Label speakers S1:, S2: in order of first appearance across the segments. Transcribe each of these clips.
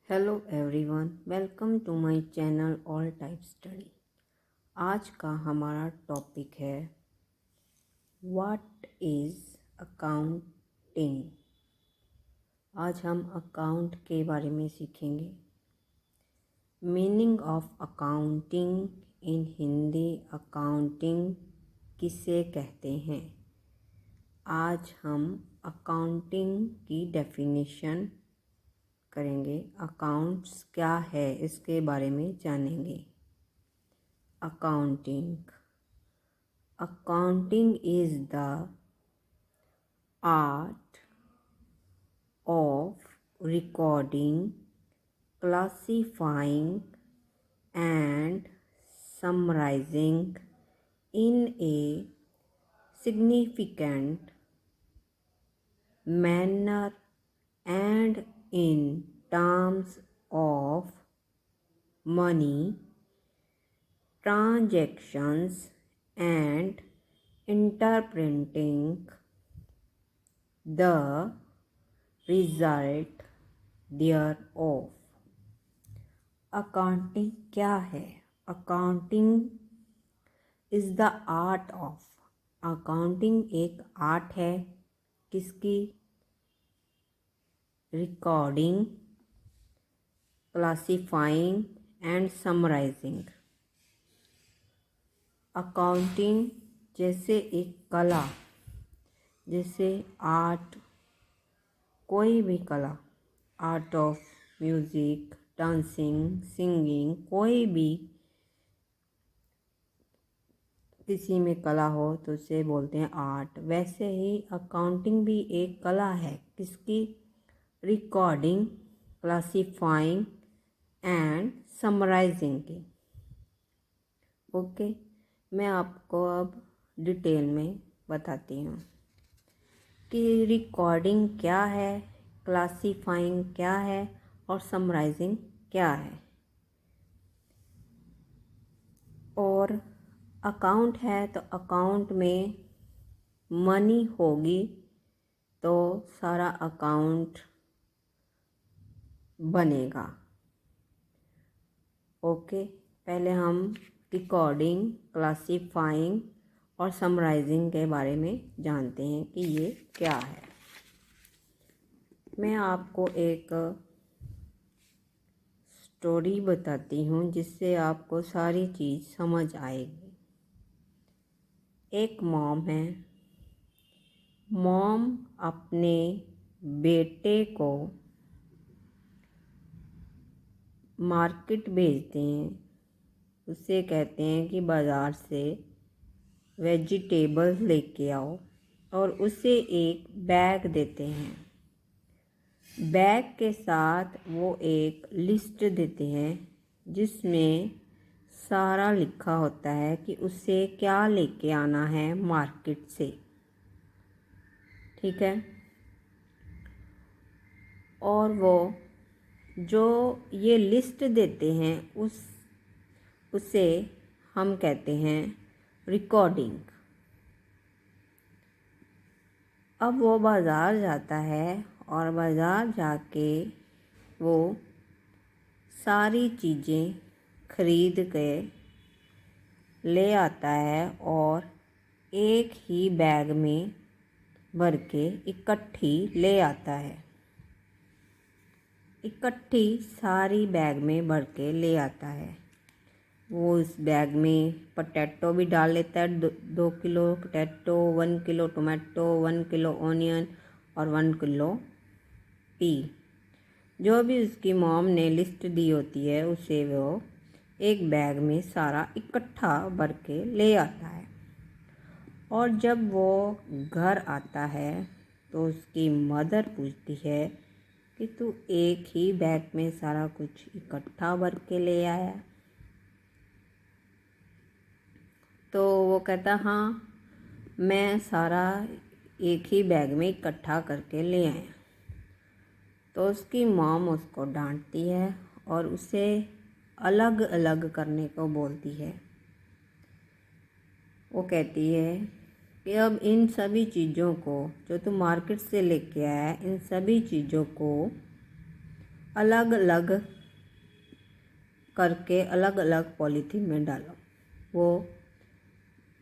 S1: Hello everyone, welcome to my channel all type study. आज का हमारा टॉपिक है व्हाट इज़ अकाउंटिंग। आज हम अकाउंट के बारे में सीखेंगे। Meaning of accounting in Hindi, accounting किसे कहते हैं। आज हम अकाउंटिंग की डेफिनेशन करेंगे। अकाउंट्स क्या है इसके बारे में जानेंगे। Accounting is the art of recording, classifying and summarising in a significant manner and in terms of money transactions and interpreting the result thereof। Accounting क्या है? Accounting is the art of. Accounting एक art है। किसकी? Recording, classifying and summarising. Accounting जैसे एक कला, जैसे art, कोई भी कला, art of music, dancing, singing, कोई भी किसी में कला हो तो उसे बोलते हैं आर्ट। वैसे ही अकाउंटिंग भी एक कला है। किसकी? रिकॉर्डिंग, क्लासिफाइंग एंड समराइजिंग की। ओके, मैं आपको अब डिटेल में बताती हूँ कि रिकॉर्डिंग क्या है, क्लासिफाइंग क्या है और समराइजिंग क्या है। और अकाउंट है तो अकाउंट में मनी होगी तो सारा अकाउंट बनेगा। ओके, पहले हम रिकॉर्डिंग, क्लासिफाइंग और समराइजिंग के बारे में जानते हैं कि ये क्या है। मैं आपको एक स्टोरी बताती हूँ जिससे आपको सारी चीज़ समझ आएगी। एक मॉम है। मॉम अपने बेटे को मार्केट भेजते हैं। उससे कहते हैं कि बाज़ार से वेजिटेबल्स लेके आओ और उसे एक बैग देते हैं। बैग के साथ वो एक लिस्ट देते हैं जिसमें सारा लिखा होता है कि उसे क्या लेके आना है मार्केट से। ठीक है। और वो जो ये लिस्ट देते हैं उसे हम कहते हैं रिकॉर्डिंग। अब वो बाज़ार जाता है और बाज़ार जाके वो सारी चीज़ें खरीद के ले आता है और एक ही बैग में भर के इकट्ठी ले आता है। इकट्ठी सारी बैग में भर के ले आता है। वो उस बैग में पोटैटो भी डाल लेता है, 2 kilo potato, 1 kilo tomato, 1 kilo onion और 1 किलो पी। जो भी उसकी मॉम ने लिस्ट दी होती है उसे वो एक बैग में सारा इकट्ठा भर के ले आता है। और जब वो घर आता है तो उसकी मदर पूछती है कि तू एक ही बैग में सारा कुछ इकट्ठा भर के ले आया? तो वो कहता हाँ, मैं सारा एक ही बैग में इकट्ठा करके ले आया। तो उसकी मॉम उसको डांटती है और उसे अलग अलग करने को बोलती है। वो कहती है कि अब इन सभी चीज़ों को जो तू मार्केट से लेके आया है, इन सभी चीज़ों को अलग अलग करके अलग अलग पॉलीथीन में डालो। वो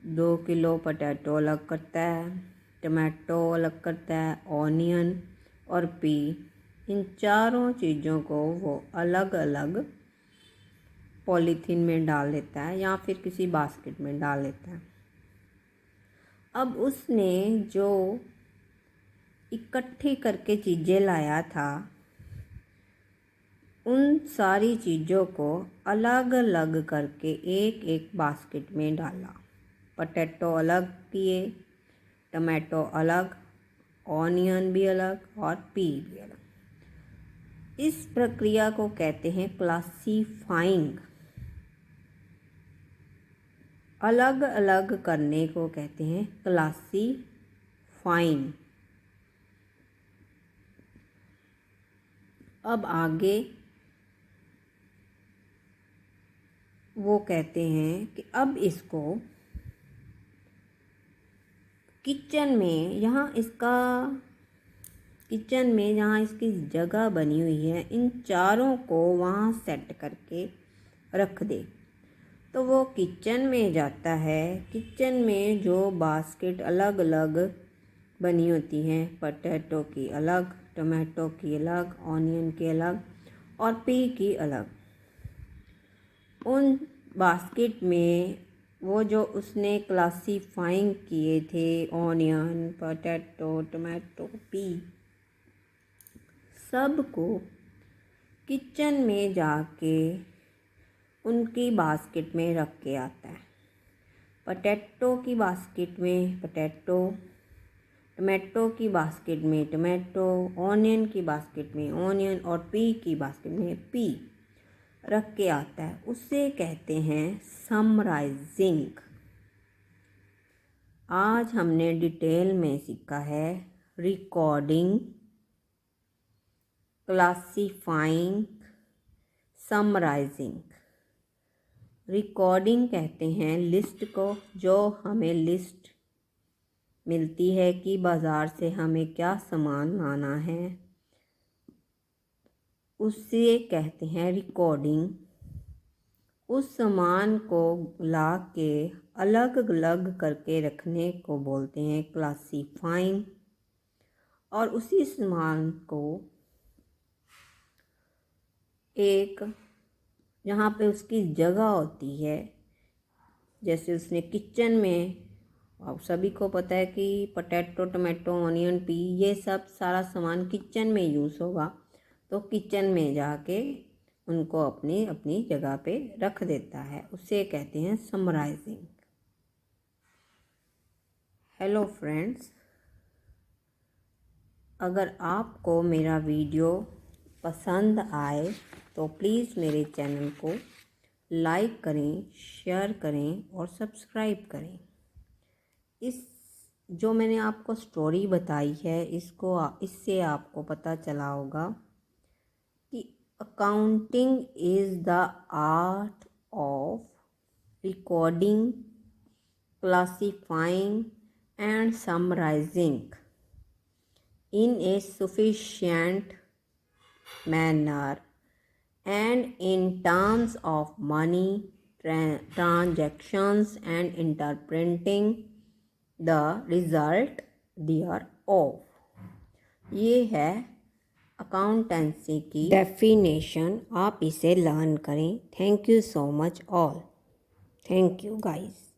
S1: 2 किलो पोटैटो अलग करता है, टमाटो अलग करता है, ऑनियन और पी, इन चारों चीज़ों को वो अलग अलग पॉलीथीन में डाल लेता है या फिर किसी बास्केट में डाल लेता है। अब उसने जो इकट्ठी करके चीज़ें लाया था उन सारी चीज़ों को अलग अलग करके एक एक बास्केट में डाला। पोटैटो अलग किए, टमाटो अलग, ऑनियन भी अलग और पी भी अलग। इस प्रक्रिया को कहते हैं क्लासीफाइंग। अलग अलग करने को कहते हैं क्लासीफाइंग। अब आगे वो कहते हैं कि अब इसको किचन में, जहाँ इसकी जगह बनी हुई है, इन चारों को वहाँ सेट करके रख दे। तो वो किचन में जाता है। किचन में जो बास्केट अलग अलग बनी होती हैं, पोटैटो की अलग, टमाटो की अलग, ऑनियन की अलग और पी की अलग, उन बास्केट में वो जो उसने क्लासीफाइंग किए थे, ऑनियन, पोटैटो, टमाटो, पी, सब को किचन में जाके उनकी बास्केट में रख के आता है। पोटैटो की बास्केट में पोटैटो, टमाटो की बास्केट में टमाटो, ऑनियन की बास्केट में ऑनियन और पी की बास्केट में पी रख के आता है। उसे कहते हैं समराइजिंग। आज हमने डिटेल में सीखा है रिकॉर्डिंग, क्लासीफाइंग, समराइजिंग। रिकॉर्डिंग कहते हैं लिस्ट को, जो हमें लिस्ट मिलती है कि बाज़ार से हमें क्या सामान लाना है, उसे कहते हैं रिकॉर्डिंग। उस सामान को ला के अलग अलग करके रखने को बोलते हैं क्लासीफाइंग। और उसी सामान को एक, जहाँ पे उसकी जगह होती है, जैसे उसने किचन में, अब सभी को पता है कि पोटैटो, टमाटो, ऑनियन, पी, ये सब सारा सामान किचन में यूज़ होगा, तो किचन में जाके उनको अपनी अपनी जगह पे रख देता है। उसे कहते हैं समराइजिंग। हेलो फ्रेंड्स, अगर आपको मेरा वीडियो पसंद आए तो प्लीज़ मेरे चैनल को लाइक करें, शेयर करें और सब्सक्राइब करें। इस जो मैंने आपको स्टोरी बताई है, इससे आपको पता चला होगा कि accounting is the art of recording, classifying and summarising in a sufficient manner and in terms of money transactions and interpreting the result thereof। ये है अकाउंटेंसी की डेफिनेशन। आप इसे लर्न करें। Thank you so much all. Thank you guys.